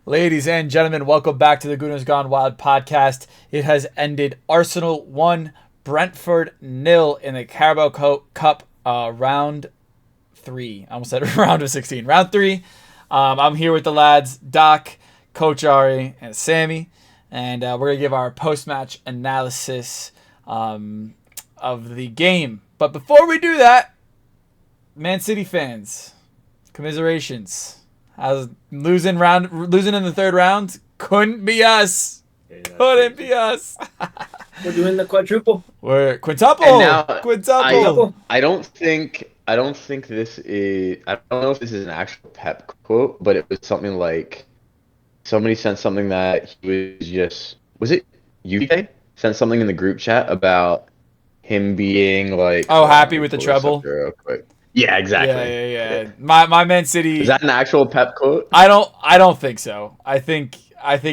Ladies and gentlemen, welcome back to the Gooners Gone Wild podcast. It has ended Arsenal 1, Brentford nil in the Carabao Cup round 3. I almost said round of 16. Round 3. I'm here with the lads, Doc, Coach Ari, and Sammy. And we're going to give our post-match analysis of the game. But before we do that, Man City fans, commiserations. Losing in the third round couldn't be us. Couldn't be us. We're doing the quadruple. We're And now quintuple. I don't think this is I don't know if this is an actual Pep quote, but it was something like somebody sent something that he was it UK sent something in the group chat about him being like Oh, hold on, let happy me with the pull this up treble. here real quick. Yeah, Yeah, exactly. yeah, Yeah. yeah. My Man Is City. that an actual Pep quote? I don't think so. I think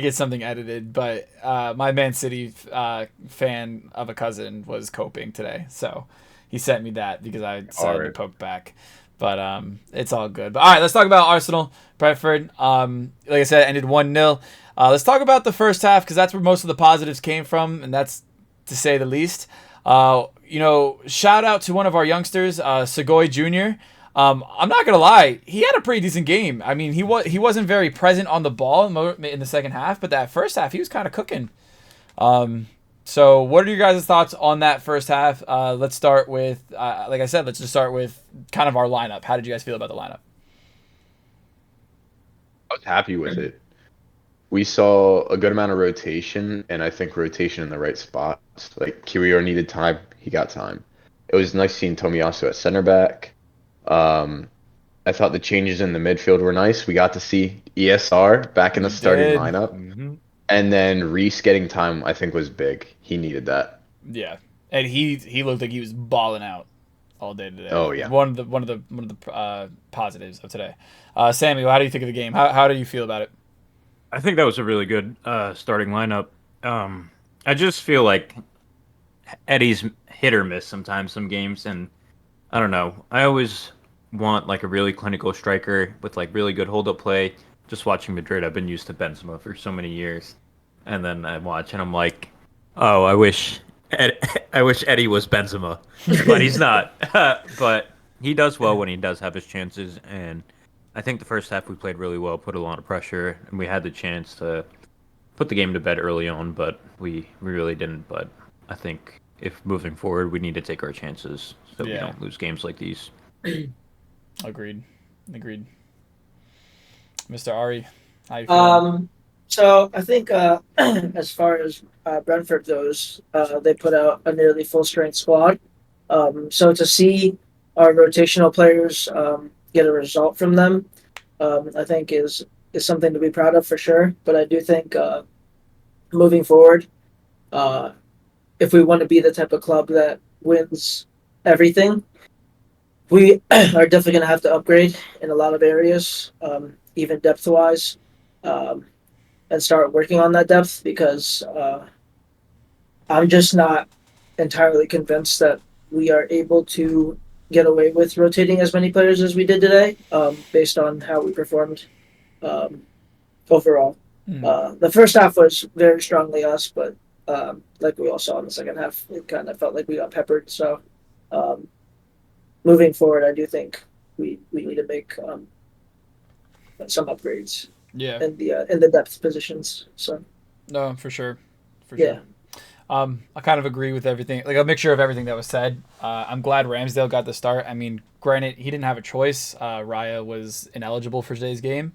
it's something edited. But my Man City fan of a cousin was coping today, so he sent me that because I All decided to right. poke back. But it's all good. But all right, let's talk about Arsenal, Brentford. Like I said, ended 1-0. Let's talk about the first half because that's where most of the positives came from, and that's to say the least. Shout out to one of our youngsters, Segoy Jr. I'm not gonna lie, he had a pretty decent game. I mean, he wasn't very present on the ball in the second half, but that first half he was kind of cooking. So what are your guys' thoughts on that first half? Let's start with, like I said, let's just start with kind of our lineup. How did you guys feel about the lineup? I was happy with it. We saw a good amount of rotation, and I think rotation in the right spots. Like Kiwior needed time, he got time. It was nice seeing Tomiyasu at center back. Um, I thought the changes in the midfield were nice. We got to see ESR back in the We starting did. lineup, and then Reese getting time, I think, was big. He needed that. Yeah, and he looked like he was balling out all day today. Oh yeah. One of the positives of today. Sammy, how do you think of the game? How do you feel about it? I think that was a really good starting lineup. I just feel like Eddie's hit or miss sometimes some games, and I don't know. I always want like a really clinical striker with like really good hold up play. Just watching Madrid, I've been used to Benzema for so many years, and then I watch and I'm like, oh, I wish Eddie was Benzema, but he's not. But he does well when he does have his chances, and I think the first half we played really well, put a lot of pressure, and we had the chance to put the game to bed early on, but we really didn't. But I think if moving forward, we need to take our chances so we Yeah, don't lose games like these. agreed, agreed. Mr. Ari, how you feeling? Um, so I think as far as Brentford goes, they put out a nearly full strength squad. So to see our rotational players get a result from them, I think is something to be proud of for sure. But I do think moving forward, uh, if we want to be the type of club that wins everything, we are definitely going to have to upgrade in a lot of areas, even depth wise, um, and start working on that depth because I'm just not entirely convinced that we are able to get away with rotating as many players as we did today, based on how we performed um, overall. Hmm. The first half was very strongly us, but like we all saw in the second half, it kind of felt like we got peppered. So um, moving forward, I do think we need to make some upgrades Yeah, in the depth positions. So no, for sure, for sure. yeah, I kind of agree with everything, like a mixture of everything that was said. I'm glad Ramsdale got the start. I mean, granted, he didn't have a choice. Raya was ineligible for today's game.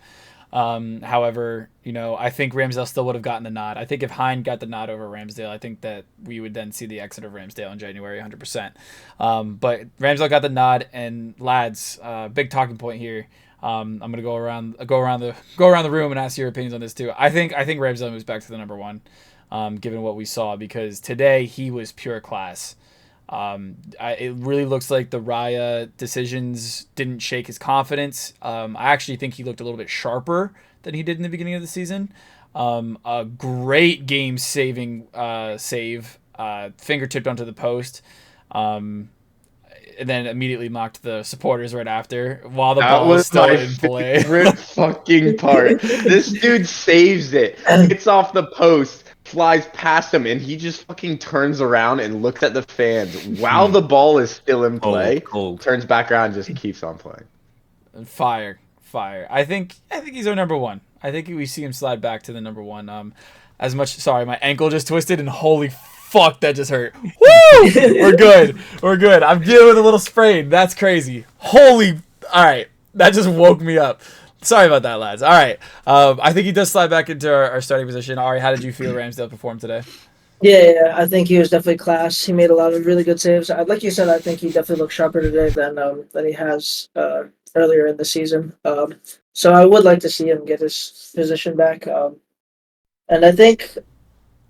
However, I think Ramsdale still would have gotten the nod. I think if Hine got the nod over Ramsdale, I think that we would then see the exit of Ramsdale in January 100%. But Ramsdale got the nod, and lads, big talking point here. I'm gonna go around the room and ask your opinions on this too. I think Ramsdale moves back to the number one, given what we saw because today he was pure class. It really looks like the Raya decisions didn't shake his confidence. I actually think he looked a little bit sharper than he did in the beginning of the season. A great game saving save, fingertipped onto the post. Um, and then immediately mocked the supporters right after while the That ball was was still my in play. favorite fucking part. This dude saves it, hits off the post, flies past him, and he just fucking turns around and looks at the fans while the ball is still in play. Cold. Turns back around and just keeps on playing. Fire. I think he's our number one. I think we see him slide back to the number one. As much sorry, my ankle just twisted and holy fuck, that just hurt. Woo! We're good. I'm dealing with a little sprain. That's crazy. Holy, all right, that just woke me up. Sorry about that, lads. All right, I think he does slide back into our starting position. Ari, how did you feel Ramsdale performed today? Yeah, I think he was definitely class. He made a lot of really good saves. Like you said, I think he definitely looks sharper today than he has earlier in the season. So I would like to see him get his position back. And I think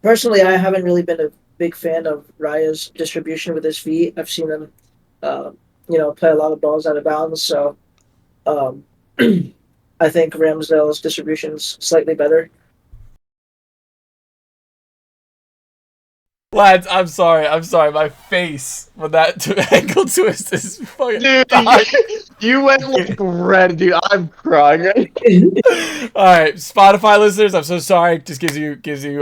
personally, I haven't really been a big fan of Raya's distribution with his feet. I've seen him, play a lot of balls out of bounds. So um, I think Ramsdale's distribution is slightly better. Lads, I'm sorry. My face when that ankle twist is fucking. Dude, you went like red, dude. I'm crying. All right, Spotify listeners, I'm so sorry. It just gives you gives you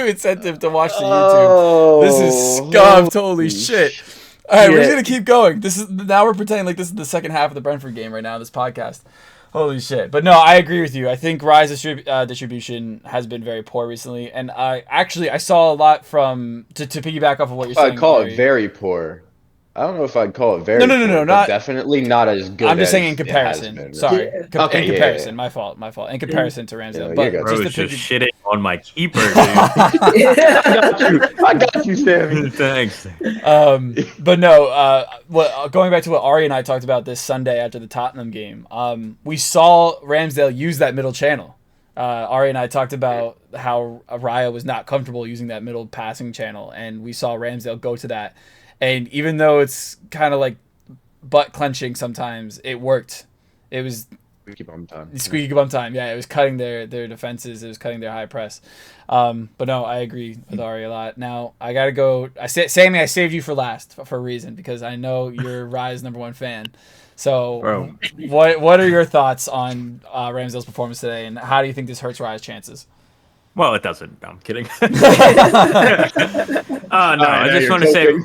incentive to watch the YouTube. This is scuffed. Holy shit! All right, we're just gonna keep going. We're pretending like this is the second half of the Brentford game right now. This podcast. Holy shit. But no, I agree with you. I think Rye's distribution has been very poor recently. And I saw a lot from, to piggyback off of what you're saying. I'd call it very poor. I don't know if I'd call it very poor. No, but not, definitely not as good. I'm just as saying in comparison. Been, Sorry. Yeah. In comparison. Yeah. My fault. In comparison to Ramsdale. Yeah, but bro, just shitting on my keeper, dude. I got you, Sammy. Thanks. But no, going back to what Ari and I talked about this Sunday after the Tottenham game, we saw Ramsdale use that middle channel. Ari and I talked about how Raya was not comfortable using that middle passing channel, and we saw Ramsdale go to that. And even though it's kind of like butt clenching sometimes, it worked. It was squeaky bum time. Yeah, it was cutting their defenses. It was cutting their high press. But no, I agree with Ari a lot. Now I gotta go. Sammy, I saved you for last for a reason because I know you're Raya's number one fan. So, Bro. what are your thoughts on Ramsdale's performance today, and how do you think this hurts Raya's chances? Well, it doesn't. No, I'm kidding. I just want to say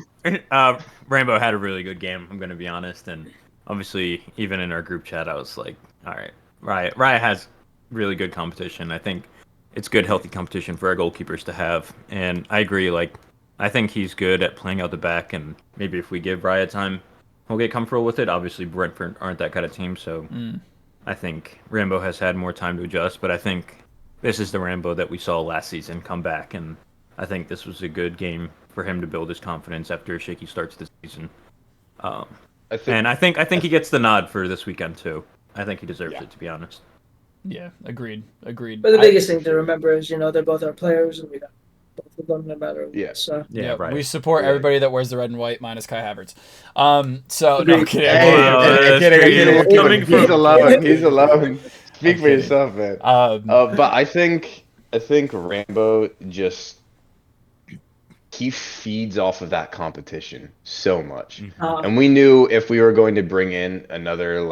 Rainbow had a really good game, I'm going to be honest. And obviously, even in our group chat, I was like, all right, Raya has really good competition. I think it's good, healthy competition for our goalkeepers to have. And I agree, I think he's good at playing out the back. And maybe if we give Raya time, he'll get comfortable with it. Obviously, Brentford aren't that kind of team. So I think Rambo has had more time to adjust. But I think this is the Rambo that we saw last season come back, and I think this was a good game for him to build his confidence after a shaky start to the season. I think he gets the nod for this weekend too. I think he deserves it, to be honest. Yeah, agreed. But the biggest thing to remember is, they're both our players, and we got both of them no matter what. Yeah. So. Yeah, right. We support everybody that wears the red and white, minus Kai Havertz. So no, I'm kidding. I'm kidding. He's alone. Speak for yourself, man. But I think Rambo just he feeds off of that competition so much, and we knew if we were going to bring in another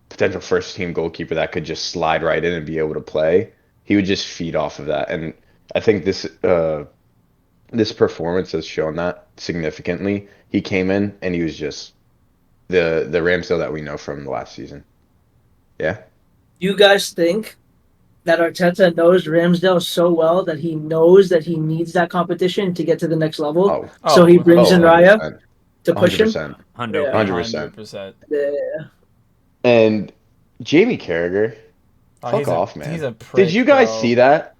potential first team goalkeeper that could just slide right in and be able to play, he would just feed off of that. And I think this performance has shown that significantly. He came in and he was just the Ramsdale that we know from the last season. Yeah. You guys think that Arteta knows Ramsdale so well that he knows that he needs that competition to get to the next level? So he brings in Raya to push him? 100%. Yeah. And Jamie Carragher, fuck off, man. He's a prick, Did you guys see that?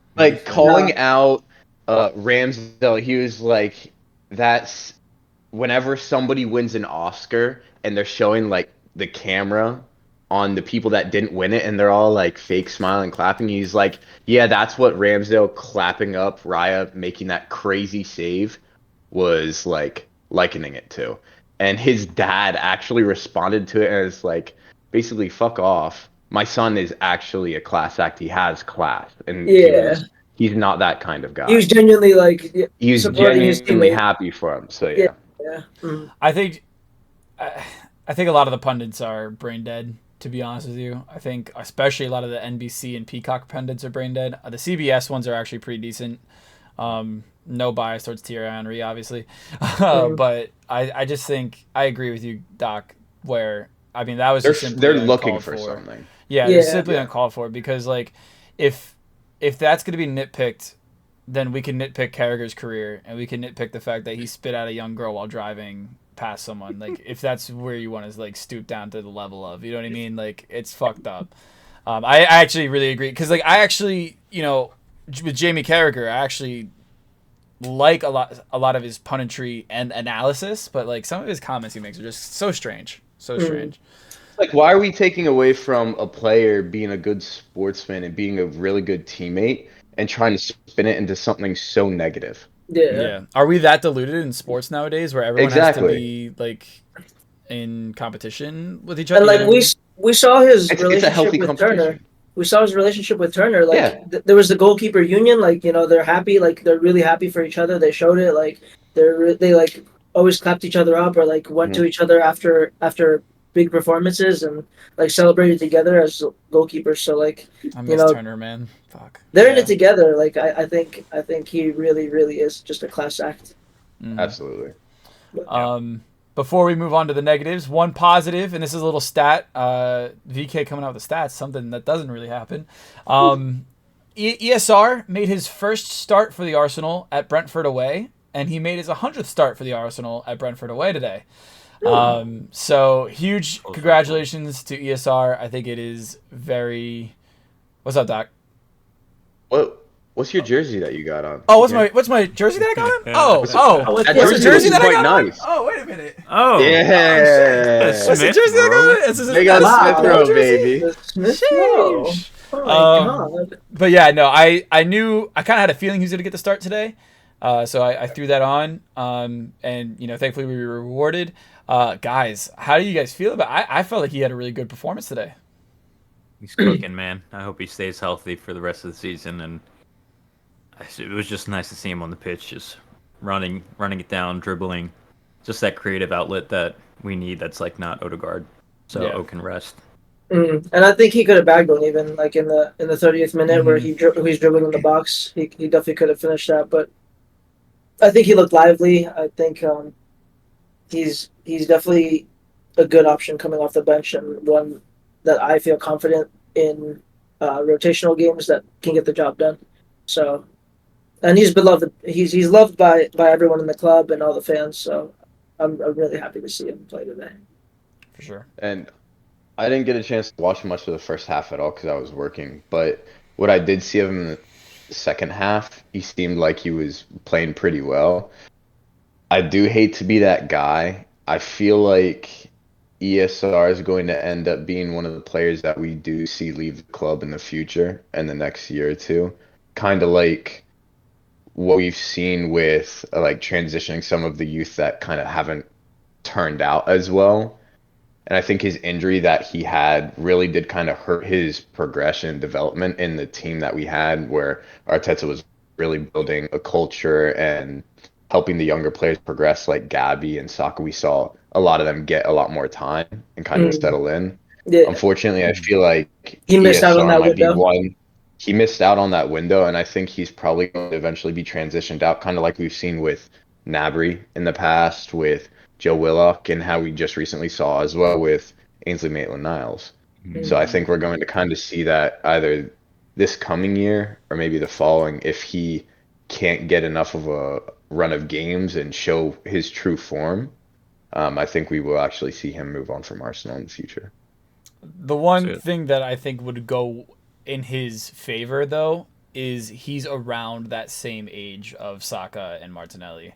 Calling out Ramsdale, he was like, that's whenever somebody wins an Oscar and they're showing the camera on the people that didn't win it and they're all fake smiling, clapping. He's like, yeah, that's what Ramsdale clapping up Raya making that crazy save was likening it to. And his dad actually responded to it as basically, fuck off. My son is actually a class act. He has class. And he's not that kind of guy. He was genuinely he was supporting his genuinely teammate. happy for him. So yeah. Yeah. Mm. I think a lot of the pundits are brain dead. To be honest with you, I think especially a lot of the NBC and Peacock pundits are brain dead. The CBS ones are actually pretty decent. No bias towards Thierry Henry, obviously, Mm. but I just think I agree with you, Doc. Where I mean that was They're just simply they're looking uncalled for for. something. Yeah, they're Yeah. simply Yeah. uncalled for because like if that's going to be nitpicked, then we can nitpick Carragher's career and we can nitpick the fact that he spit at a young girl while driving past someone. Like if that's where you want to like stoop down to the level of, you know what I mean? Like it's fucked up. I actually really agree because like I actually with Jamie Carragher I actually like a lot of his punditry and analysis, but like some of his comments he makes are just so strange, so Mm. strange. Like, why are we taking away from a player being a good sportsman and being a really good teammate and trying to spin it into something so negative? Yeah. Yeah, are we that diluted in sports nowadays where everyone has to Exactly. be like in competition with each other? And You know like what I mean? we saw his It's a relationship healthy with Turner. competition. We saw his relationship with Turner. Like Yeah. there was the goalkeeper union. Like they're happy. Like they're really happy for each other. They showed it. Like they like always clapped each other up or like went to Mhm. each other after big performances and like celebrated together as goalkeepers. So like I you miss know Turner, man. Fuck. they're in it Yeah. together. Like I think he really is just a class act. Mm. Absolutely. But, Yeah. Before we move on to the negatives, one positive, and this is a little stat. VK coming out with the stats, something that doesn't really happen. ESR made his first start for the Arsenal at Brentford away, and he made his 100th start for the Arsenal at Brentford away today. So huge Full circle. congratulations to ESR. I think it is very. What's up, Doc? What's your jersey that you got on? Oh, Okay. what's my jersey that I got on? What's it- what's, that What's the what's jersey jersey looks that his I quite got on? nice. Oh, wait a minute. Oh, Oh shit! Yeah. What's the Smith, jersey that I bro. got? Is this They got a that's Smith a Wow. row, jersey? baby. The Smith Rowe. Sheesh. Oh my god. But yeah, no, I knew I kind of had a feeling he was gonna get the start today, so I threw that on, and thankfully we were rewarded. Guys, how do you guys feel about? I felt like he had a really good performance today. He's cooking, man. I hope he stays healthy for the rest of the season. And it was just nice to see him on the pitch, just running it down, dribbling, just that creative outlet that we need. That's like not Odegaard, so Yeah. O can rest. And I think he could have bagged one even like in the 30th minute where Mhm. he's dribbling in the box. He definitely could have finished that, but I think he looked lively. I think he's definitely a good option coming off the bench and one that I feel confident in rotational games that can get the job done. So and he's beloved. He's loved by everyone in the club and all the fans. So I'm really happy to see him play today. For sure. And I didn't get a chance to watch much of the first half at all because I was working. But what I did see of him in the second half, he seemed like he was playing pretty well. I do hate to be that guy. I feel like ESR is going to end up being one of the players that we do see leave the club in the future and the next year or two. Kind of like what we've seen with like transitioning some of the youth that kind of haven't turned out as well. And I think his injury that he had really did kind of hurt his progression and development in the team that we had, where Arteta was really building a culture and helping the younger players progress, like Gabby and Saka. We saw a lot of them get a lot more time and kind of Mm, settle in. yeah, Unfortunately, I feel like he missed out on ESR that might be window. one. He missed out on that window, and I think he's probably going to eventually be transitioned out, kind of like we've seen with Nabry in the past, with Joe Willock, and how we just recently saw as well with Ainsley Maitland-Niles. So I Mm. think we're going to kind of see that either this coming year or maybe the following if he can't get enough of a run of games and show his true form. I think we will actually see him move on from Arsenal in the future. The That's one it. thing that I think would go in his favor, though, is he's around that same age of Saka and Martinelli.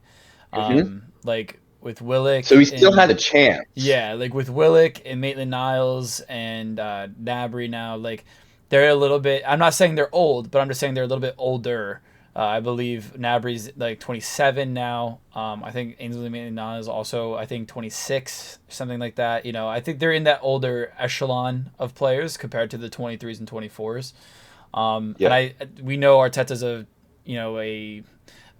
Mhm. Like with Willock So he still had and a chance. yeah, like with Willock and Maitland Niles and Nabry now, like they're a little bit. I'm not saying they're old, but I'm just saying they're a little bit older. I believe Nabry's like 27 now. I think Ainsley Maitland-Niles is also I think 26, something like that. I think they're in that older echelon of players compared to the 23s and 24s. And Yeah. we know Arteta's a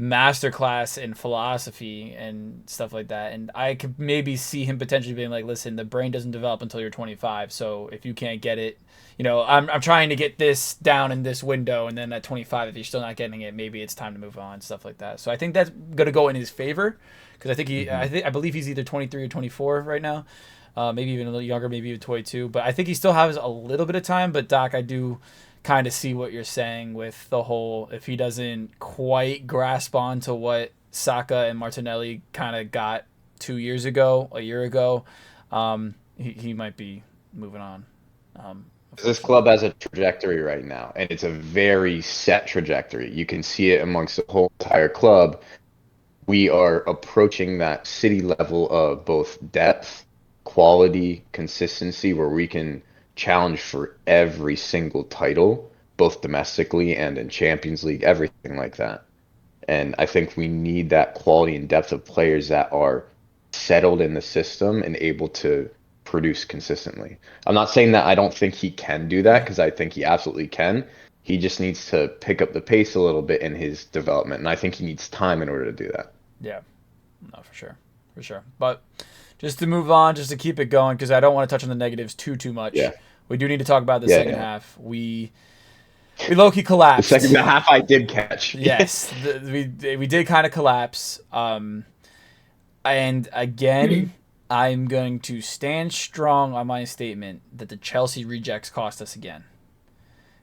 masterclass in philosophy and stuff like that. And I could maybe see him potentially being like, listen, the brain doesn't develop until you're 25. So if you can't get it, I'm trying to get this down in this window. And then at 25, if you're still not getting it, maybe it's time to move on, stuff like that. So I think that's going to go in his favor because I think I believe he's either 23 or 24 right now. Maybe even a little younger, maybe even 22. But I think he still has a little bit of time. But Doc, I do kind of see what you're saying with the whole, if he doesn't quite grasp on to what Saka and Martinelli kind of got a year ago, he might be moving on. This club has a trajectory right now, and it's a very set trajectory. You can see it amongst the whole entire club. We are approaching that City level of both depth, quality, consistency, where we can challenge for every single title, both domestically and in Champions League, everything like that. And I think we need that quality and depth of players that are settled in the system and able to produce consistently. I'm not saying that I don't think he can do that, because I think he absolutely can. He just needs to pick up the pace a little bit in his development, and I think he needs time in order to do that. Yeah, no, for sure. But just to move on, just to keep it going, because I don't want to touch on the negatives too much. Yeah. We do need to talk about the second half. We low-key collapsed. The second half I did catch. Yes, we did kind of collapse. And again, I'm going to stand strong on my statement that the Chelsea rejects cost us again.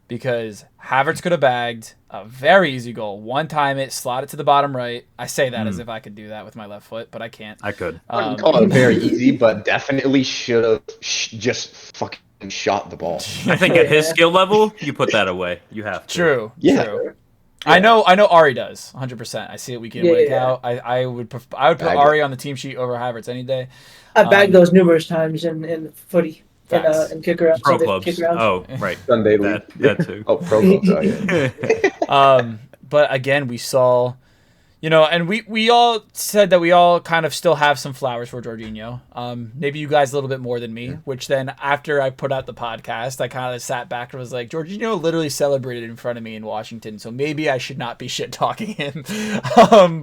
Because Havertz could have bagged a very easy goal. One-time it, slot it to the bottom right. I say that as if I could do that with my left foot, but I can't. I could. I wouldn't call it very easy, but definitely should have just fucking shot the ball. I think at his skill level, you put that away. You have to. True. Yeah. True. Yeah. I know Ari does 100%. I see it week in, week out. I would put Ari on the team sheet over Havertz any day. I bagged those numerous times in footy and kick around. Pro clubs. Oh, right. Sunday that too. Oh, pro clubs. Oh, yeah. But again, we saw, and we all said that we all kind of still have some flowers for Jorginho. Maybe you guys a little bit more than me, which then after I put out the podcast, I kind of sat back and was like, Jorginho literally celebrated in front of me in Washington, so maybe I should not be shit talking him.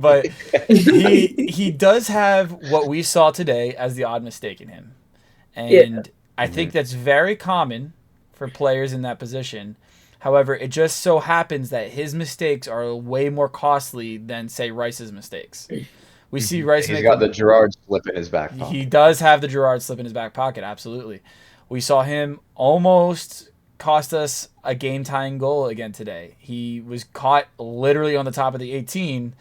But he does have what we saw today as the odd mistake in him. And I think that's very common for players in that position. However, it just so happens that his mistakes are way more costly than, say, Rice's mistakes. We see Rice. He's got the Gerrard slip in his back pocket. He does have the Gerrard slip in his back pocket, absolutely. We saw him almost cost us a game-tying goal again today. He was caught literally on the top of the 18,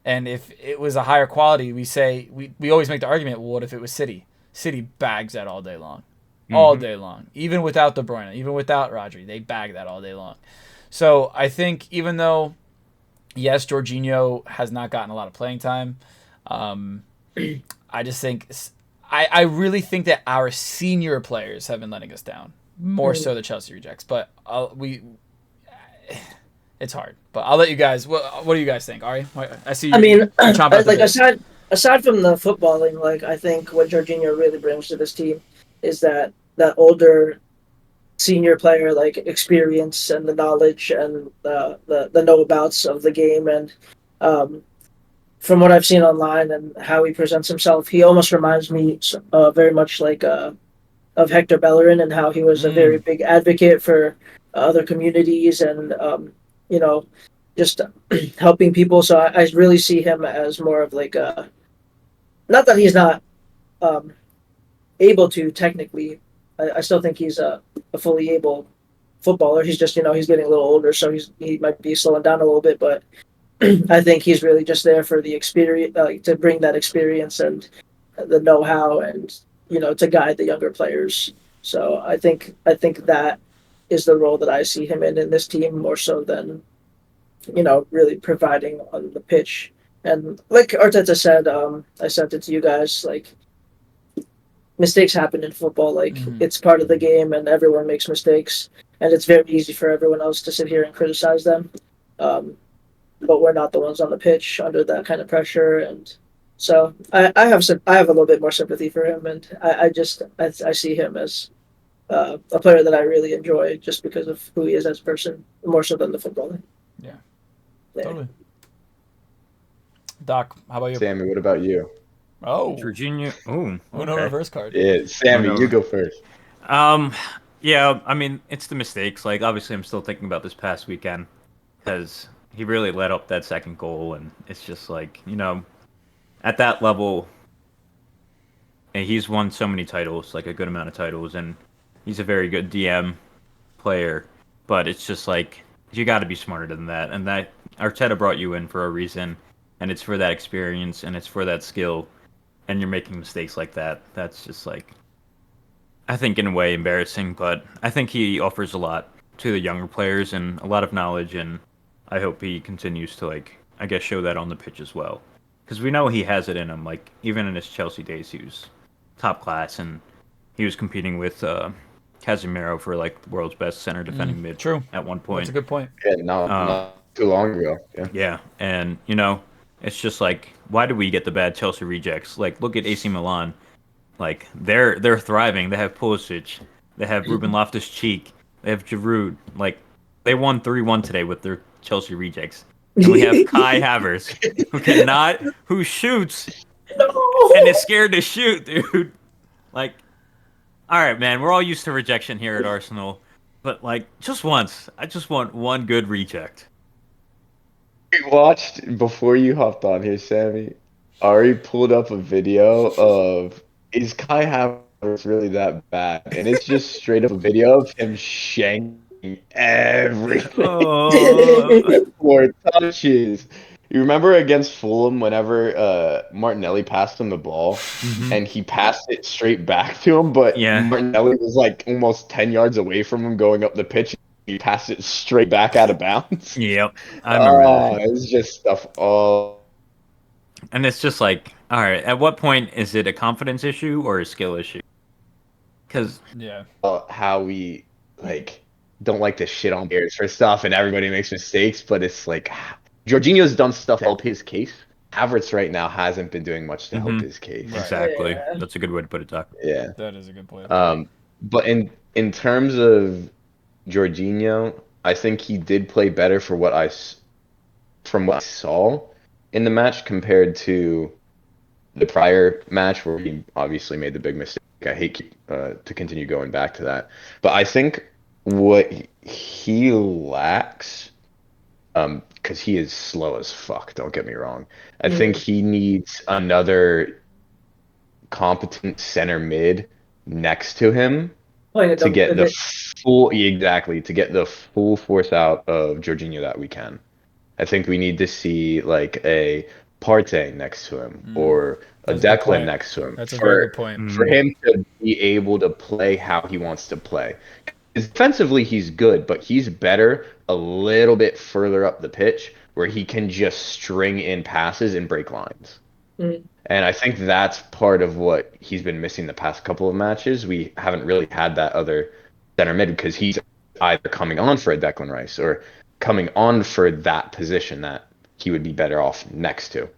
and if it was a higher quality, we always make the argument, well, what if it was City? City bags that all day long. All day long. Even without De Bruyne, even without Rodri, they bag that all day long. So I think even though, yes, Jorginho has not gotten a lot of playing time, I just think I really think that our senior players have been letting us down more so the Chelsea rejects. But it's hard. But I'll let you guys. What do you guys think, Ari? I see. Aside from the footballing, I think what Jorginho really brings to this team is that older senior player experience and the knowledge and the know-abouts of the game. And from what I've seen online and how he presents himself, he almost reminds me very much of Hector Bellerin, and how he was a very big advocate for other communities and just helping people. So I really see him as more of not that he's not able to technically. I still think he's a fully able footballer. He's just he's getting a little older, so he might be slowing down a little bit. But I think he's really just there for the experience, to bring that experience and the know-how, and to guide the younger players. So I think that is the role that I see him in this team, more so than really providing on the pitch. And like Arteta said, I sent it to you guys, mistakes happen in football. It's part of the game, and everyone makes mistakes, and it's very easy for everyone else to sit here and criticize them. But we're not the ones on the pitch under that kind of pressure, and so I have a little bit more sympathy for him, and I see him as a player that I really enjoy just because of who he is as a person, more so than the footballer. Yeah. Totally. Doc, how about you? Sammy, what about you? Oh, Jorginho. Oh, Uno okay. reverse card. Yeah, Sammy, no. you go first. Yeah, I mean, it's the mistakes. Like, obviously, I'm still thinking about this past weekend because he really let up that second goal, and it's just like, at that level, and he's won so many titles, like a good amount of titles, and he's a very good DM player. But it's just like you got to be smarter than that, and that Arteta brought you in for a reason, and it's for that experience and it's for that skill, and you're making mistakes like that. That's just like I think in a way embarrassing, but I think he offers a lot to the younger players and a lot of knowledge, and I hope he continues to I guess show that on the pitch as well, because we know he has it in him. Like even in his Chelsea days, he was top class, and he was competing with Casemiro for like the world's best center defending mid True. at one That's a point. good point. Yeah, not too long ago. Yeah. Yeah, and it's just like why do we get the bad Chelsea rejects? Like look at AC Milan. Like they're thriving. They have Pulisic, they have Ruben Loftus-Cheek, they have Giroud. Like they won 3-1 today with their Chelsea rejects, and we have Kai Havertz, who shoots and is scared to shoot, dude. Like, all right, man, we're all used to rejection here at Arsenal, but like just once, I just want one good reject. We watched before you hopped on here, Sammy. Ari pulled up a video of is Kai Havertz really that bad? And it's just straight up a video of him shanking everything Oh, for touches. You remember against Fulham whenever Martinelli passed him the ball and he passed it straight back to him, but yeah. Martinelli was like almost 10 yards away from him going up the pitch. He passed it straight back out of bounds. Yep, I remember that. It's just stuff all. And it's just like, all right, at what point is it a confidence issue or a skill issue? Because Yeah. How we don't like to shit on players for stuff, and everybody makes mistakes, but it's like Jorginho's done stuff to help his case. Havertz right now hasn't been doing much to help his case. Right. exactly, Yeah. that's a good way to put it, Doc. Yeah. That is a good point. But in terms of Jorginho, I think he did play better from what I saw in the match compared to the prior match where he obviously made the big mistake. I hate to continue going back to that, but I think what he lacks, because he is slow as fuck. Don't get me wrong. I think he needs another competent center mid next to him Playing a to double get the pivot. to get the full force out of Jorginho that we can. I think we need to see like a Partey next to him or a That's a good Declan point. next to him That's a very good point. for him to be able to play how he wants to play. 'Cause defensively, he's good, but he's better a little bit further up the pitch where he can just string in passes and break lines. Mhm. And I think that's part of what he's been missing the past couple of matches. We haven't really had that other center mid because he's either coming on for a Declan Rice or coming on for that position that he would be better off next to.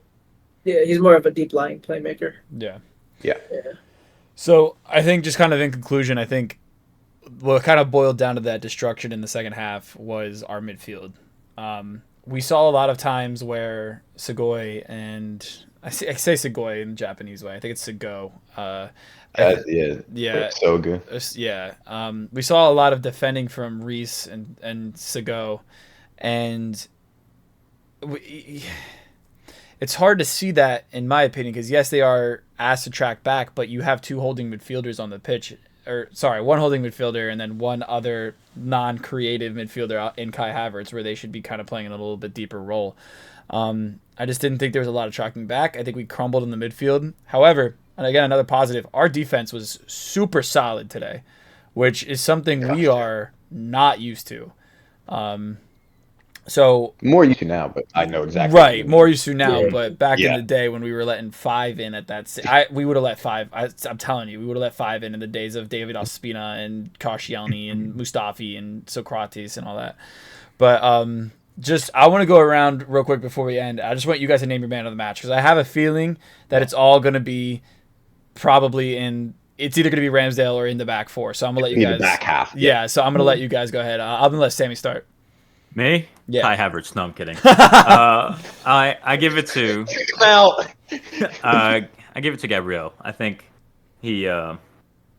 Yeah, he's more of a deep lying playmaker. Yeah. Yeah. So I think just kind of in conclusion, I think what kind of boiled down to that destruction in the second half was our midfield. We saw a lot of times where Sugoi and I say Sugoi in the Japanese way. I think it's Sugo. Yeah. So good. Yeah. We saw a lot of defending from Reese and Sugo, and it's hard to see that in my opinion because yes, they are asked to track back, but you have two holding midfielders on the pitch. One holding midfielder and then one other non-creative midfielder in Kai Havertz, where they should be kind of playing in a little bit deeper role. I just didn't think there was a lot of tracking back. I think we crumbled in the midfield. However, and again, another positive, our defense was super solid today, which is something we are not used to. So more used to now, but I know exactly. Right, more used to now, but back in Yeah. the day when we were letting 5 in at that, we would have let 5. I'm telling you, we would have let 5 in the days of David Ospina and Koscielny and Mustafi and Socrates and all that. But I want to go around real quick before we end. I just want you guys to name your man of the match because I have a feeling that it's all going to be probably it's either going to be Ramsdale or in the back four. So I'm going to let you guys. The back half. Yeah, so I'm going to let you guys go ahead. I'm going to let Sammy start. Me? Yeah. Kai Havertz. No, I'm kidding. I give it to Well, I give it to Gabriel. I think he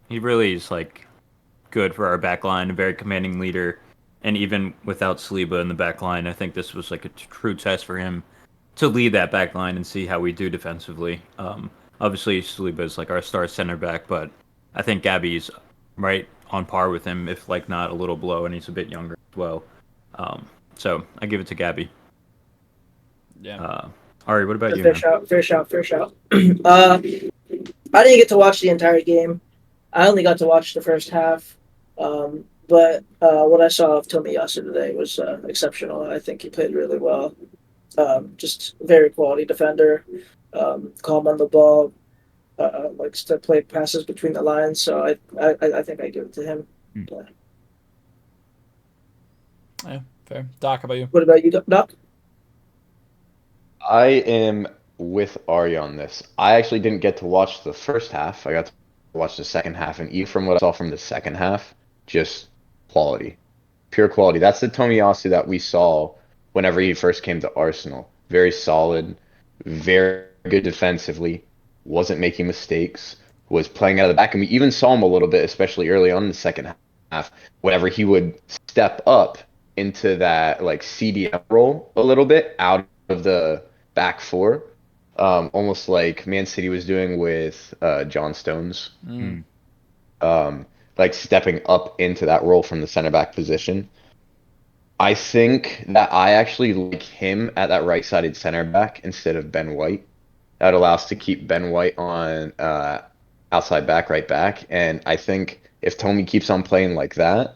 really is like good for our back line, a very commanding leader, and even without Saliba in the back line, I think this was like a true test for him to lead that back line and see how we do defensively. Obviously Saliba is like our star center back, but I think Gabby's right on par with him, if like not a little below, and he's a bit younger as well. So I give it to Gabby. Yeah. Ari, what about you, Fair man? shout, fair shout, fair shout. I didn't get to watch the entire game. I only got to watch the first half. But what I saw of Tomiyasu today was exceptional. I think he played really well. Just very quality defender, calm on the ball, likes to play passes between the lines. So I think I give it to him. Yeah, fair. Doc, how about you? What about you, Doc? I am with Ari on this. I actually didn't get to watch the first half. I got to watch the second half, and even from what I saw from the second half, just quality, pure quality. That's the Tomiyasu that we saw whenever he first came to Arsenal. Very solid, very good defensively, wasn't making mistakes, was playing out of the back, and we even saw him a little bit, especially early on in the second half, whenever he would step up into that like CDM role a little bit out of the back four, almost like Man City was doing with John Stones, Mm. um, like stepping up into that role from the center back position. I think that I actually like him at that right-sided center back instead of Ben White. That allows to keep Ben White on outside back, right back, and I think if Tommy keeps on playing like that,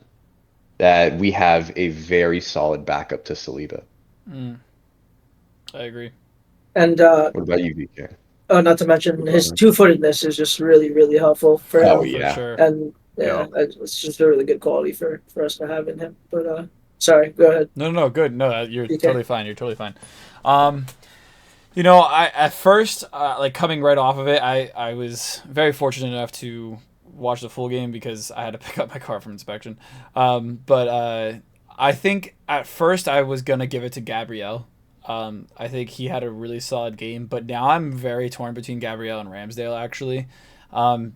that we have a very solid backup to Saliba. Mm. I agree. And What about you, VK? not to mention his two-footedness is just really, really helpful for him. Oh For yeah. sure. And yeah, it's just a really good quality for us to have in him. But sorry, go ahead. No, good. No, you're Okay. totally fine. You're totally fine. I at first, like coming right off of it, I was very fortunate enough to watch the full game because I had to pick up my car from inspection. But I think at first I was gonna give it to Gabriel. I think he had a really solid game, but now I'm very torn between Gabriel and Ramsdale actually,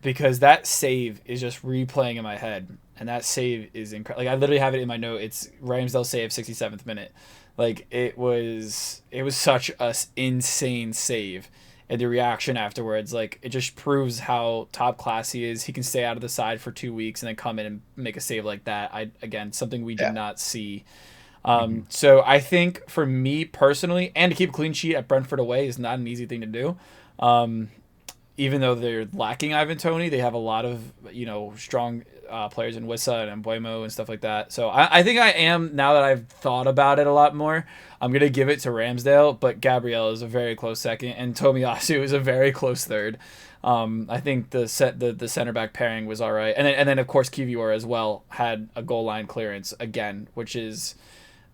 because that save is just replaying in my head, and that save is incredible. Like I literally have it in my note. It's Ramsdale save 67th minute. Like it was such a insane save, and the reaction afterwards, like it just proves how top class he is. He can stay out of the side for 2 weeks and then come in and make a save like that. Again, something we did not see. So I think for me personally, and to keep a clean sheet at Brentford away is not an easy thing to do. Even though they're lacking Ivan Toney, they have a lot of strong players in Wissa and Mbuemo and stuff like that. So I think I am, now that I've thought about it a lot more, I'm gonna give it to Ramsdale, but Gabriel is a very close second, and Tomiyasu is a very close third. I think the center back pairing was all right, and then of course Kivior as well had a goal line clearance again, which is.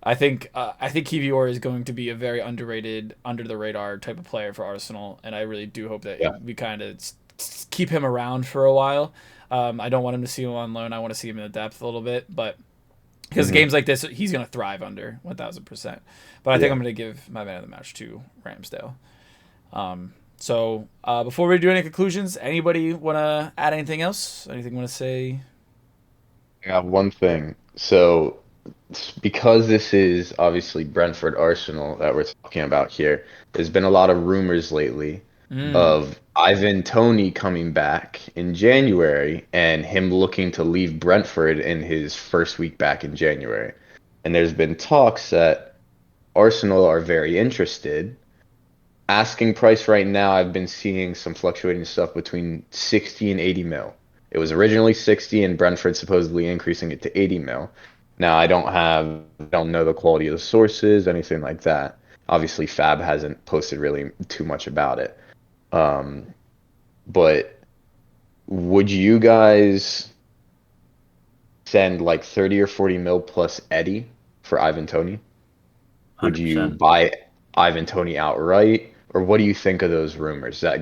I think Kivior is going to be a very underrated, under the radar type of player for Arsenal, and I really do hope that we kind of keep him around for a while. I don't want him to see him on loan. I want to see him in the depth a little bit, but because games like this, he's going to thrive under 1,000%. But I think I'm going to give my man of the match to Ramsdale. So before we do any conclusions, anybody want to add anything else? Anything want to say? I have one thing. So, because this is obviously Brentford Arsenal that we're talking about here, there's been a lot of rumors lately of Ivan Toney coming back in January and him looking to leave Brentford in his first week back in January. And there's been talks that Arsenal are very interested. Asking price right now, I've been seeing some fluctuating stuff between 60 and 80 mil. It was originally 60 and Brentford supposedly increasing it to 80 mil. Now I don't know the quality of the sources, anything like that. Obviously Fab hasn't posted really too much about it. But would you guys send like 30 or 40 mil plus Eddie for Ivan Toney? Would you 100%. buy Ivan Toney outright, or what do you think of those rumors? Does that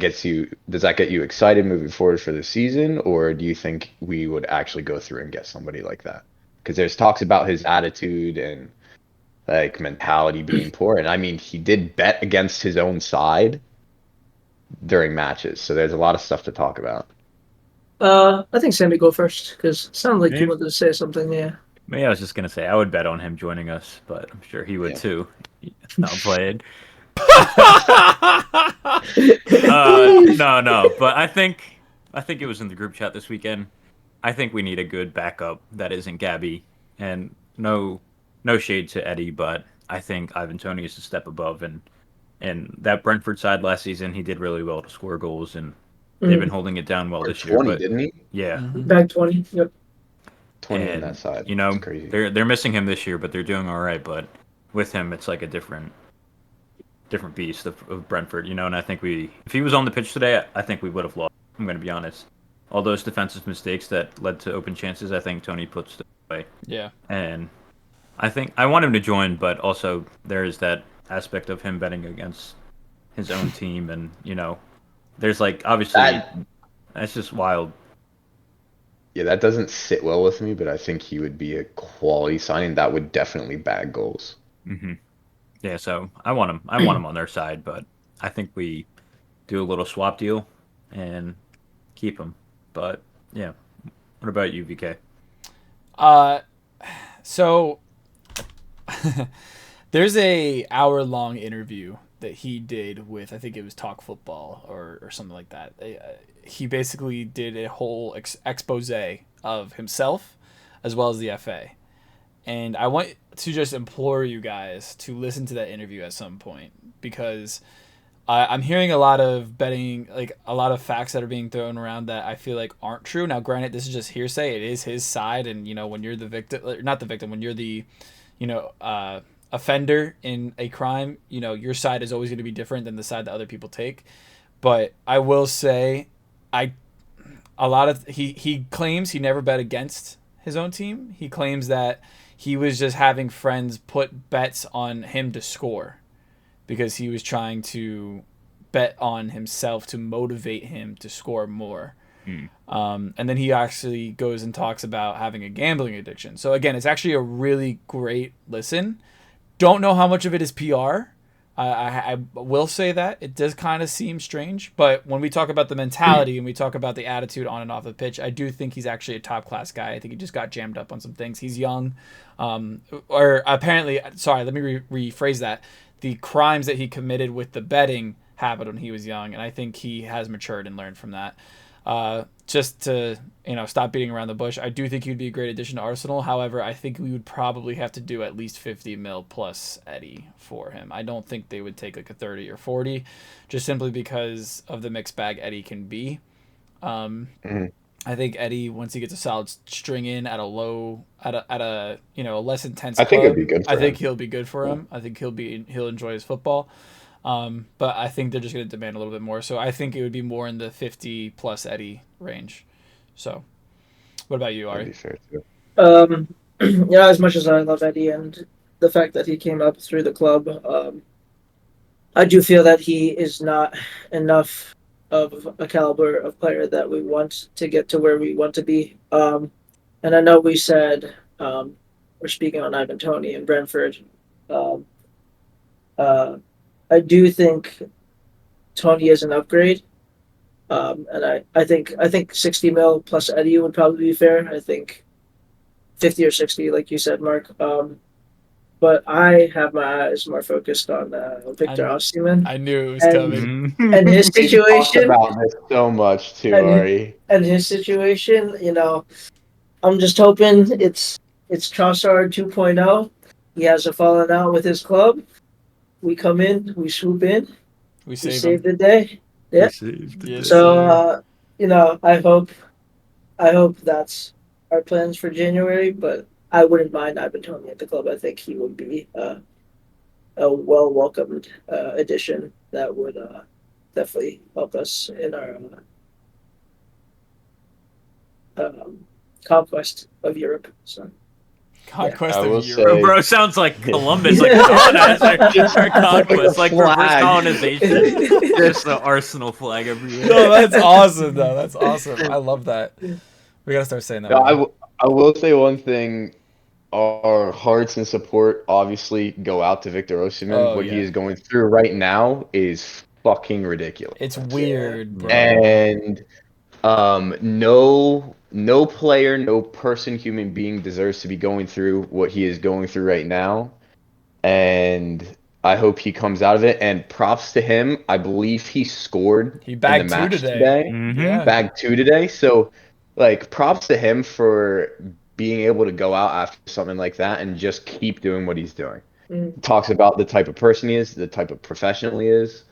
get you excited moving forward for the season, or do you think we would actually go through and get somebody like that? Because there's talks about his attitude and like mentality being poor. And I mean, he did bet against his own side during matches, so there's a lot of stuff to talk about. I think Sammy go first because it sounded like Me? you wanted to say something. Yeah. Maybe I was just gonna say I would bet on him joining us, but I'm sure he would Yeah. too. I'll play it. No, but I think it was in the group chat this weekend. I think we need a good backup that isn't Gabby, and no shade to Eddie, but I think Ivan Toney is a step above, and that Brentford side last season he did really well to score goals, and they've been holding it down well Or this year. 20, But didn't he? yeah, Back 20. Yep. 20 in that and side. you know It's crazy. they're missing him this year, but they're doing all right. But with him, it's like a different beast of Brentford, you know. And I think if he was on the pitch today, I think we would have lost. I'm going to be honest. All those defensive mistakes that led to open chances, I think Tony puts away. Yeah. And I think I want him to join, but also there is that aspect of him betting against his own team, and you know, there's like obviously that's just wild. Yeah, that doesn't sit well with me, but I think he would be a quality signing that would definitely bag goals. hmm Yeah, so I want him. I want him on their side, but I think we do a little swap deal and keep him. But yeah, what about you, VK? So there's a hour-long interview that he did with, I think it was Talk Football or something like that. He basically did a whole expose of himself as well as the FA. And I want to just implore you guys to listen to that interview at some point, because I'm hearing a lot of betting, like a lot of facts that are being thrown around that I feel like aren't true. Now, granted, this is just hearsay. It is his side, and you know, when you're the victim, not the victim, when you're the, you know, offender in a crime, you know, your side is always going to be different than the side that other people take. But I will say, he claims he never bet against his own team. He claims that he was just having friends put bets on him to score, because he was trying to bet on himself to motivate him to score more. And then he actually goes and talks about having a gambling addiction. So again, it's actually a really great listen. Don't know how much of it is PR. I will say that it does kind of seem strange, but when we talk about the mentality and we talk about the attitude on and off the pitch, I do think he's actually a top class guy. I think he just got jammed up on some things. He's young, or apparently, sorry, let me rephrase that. The crimes that he committed with the betting happened when he was young, and I think he has matured and learned from that. Just to, you know, stop beating around the bush, I do think he'd be a great addition to Arsenal. However, I think we would probably have to do at least 50 mil plus Eddie for him. I don't think they would take like a 30 or 40, just simply because of the mixed bag Eddie can be. I think Eddie, once he gets a solid string in at a you know, a less intense I think club, it'd be good for I think him. he'll be good for him. I think he'll enjoy his football. But I think they're just going to demand a little bit more. So I think it would be more in the 50 plus Eddie range. So what about you, That'd Ari? be fair too. Yeah, as much as I love Eddie and the fact that he came up through the club, I do feel that he is not enough of a caliber of player that we want to get to where we want to be. And I know we said we're speaking on Ivan Toney and Brentford. Um, I do think Tony is an upgrade. And I think 60 mil plus Eddie would probably be fair. I think 50 or 60, like you said, Mark. But I have my eyes more focused on Victor Osimhen I knew it was and coming. and his We talked situation. about this so much too, And Ari. his situation. You know, I'm just hoping it's Trossard 2.0. He has a falling out with his club. We come in, we swoop in, We we save save him. the day. Yeah. Yes, So sir. you know, I hope that's our plans for January, but I wouldn't mind Ivan Toney at the club. I think he would be a well welcomed addition that would definitely help us in our conquest of Europe. So Conquest I of will Europe. say- Bro, sounds like Columbus, like colonizer, or conquest, like reverse flag. colonization. Just the Arsenal flag everywhere. No, that's awesome, though. That's awesome. I love that. We got to start saying that No, more. I will say one thing. our hearts and support obviously go out to Victor Osimhen. Oh, What he yeah. is going through right now is fucking ridiculous. It's weird, bro. And no player, no person, human being deserves to be going through what he is going through right now. And I hope he comes out of it. And props to him. I believe he scored He in the bagged 2 match today. today. Yeah. Bagged 2 today. So, like, props to him for being able to go out after something like that and just keep doing what he's doing. Talks about the type of person he is, the type of professional he is,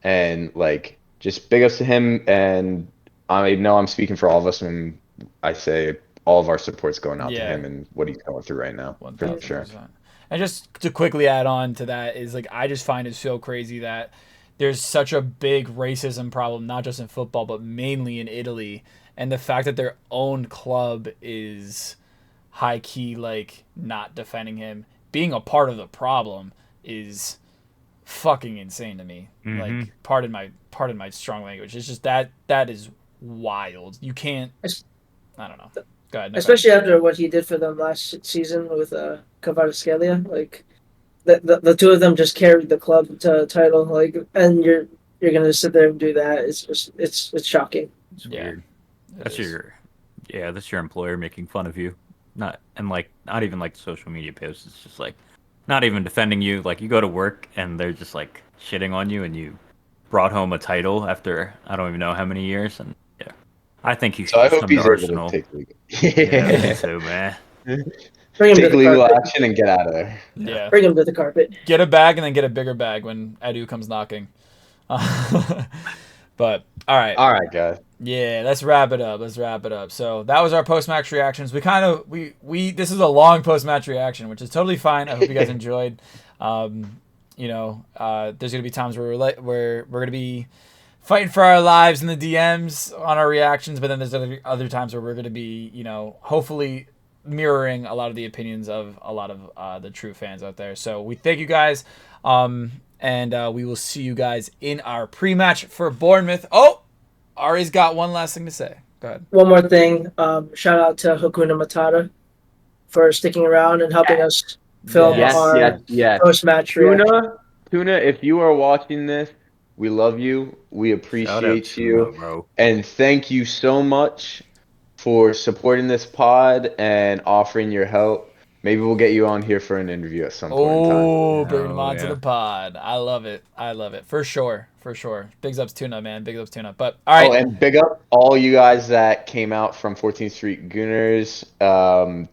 and like just big ups to him. And I know I'm speaking for all of us when I say all of our support's going out to Yeah. him and what he's going through right now, for sure. 1000%. And just to quickly add on to that is like I just find it so crazy that there's such a big racism problem, not just in football, but mainly in Italy. And the fact that their own club is high key like not defending him, being a part of the problem is fucking insane to me. Like pardon my strong language. It's just that is wild. You can't I don't know. Go ahead. No, Especially after what he did for them last season with Kvaratskhelia. Like the two of them just carried the club to a title. Like, and you're gonna sit there and do that. It's just it's shocking. It's weird. That's your employer making fun of you. Not even like social media posts. It's just like not even defending you. Like you go to work and they're just like shitting on you, and you brought home a title after I don't even know how many years. And yeah, I think you should So I just hope come he's to able Arsenal. to take legal. Yeah, me too, man. Bring him to Take the legal carpet. action and get out of there. Yeah. Bring him to the carpet. Get a bag and then get a bigger bag when Edu comes knocking. But all right, guys. yeah, let's wrap it up. So that was our post-match reactions. We kind of we this is a long post-match reaction, which is totally fine. I hope you guys enjoyed. There's gonna be times where we're gonna be fighting for our lives in the DMs on our reactions, but then there's other times where we're gonna be, hopefully mirroring a lot of the opinions of a lot of the true fans out there. So we thank you guys. And we will see you guys in our pre-match for Bournemouth. Oh, Ari's got one last thing to say. Go ahead. One more thing. Shout out to Hakuna Matata for sticking around and helping us film Yes, our Yes. post-match reaction. Tuna, if you are watching this, we love you. We Shout out appreciate Tuna, you. bro. And thank you so much for supporting this pod and offering your help. Maybe we'll get you on here for an interview at some point in time. Oh, bring him Oh, on to yeah. the pod. I love it. For sure. Bigs ups Tuna, man. Bigs ups Tuna. But all right. Oh, and big up all you guys that came out from 14th Street Gooners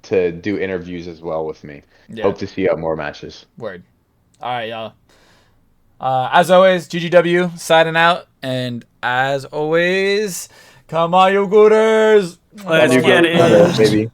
to do interviews as well with me. Yeah. Hope to see you at more matches. Word. All right, y'all. As always, GGW signing out. And as always, come on, you Gooners. Let's get it. Baby.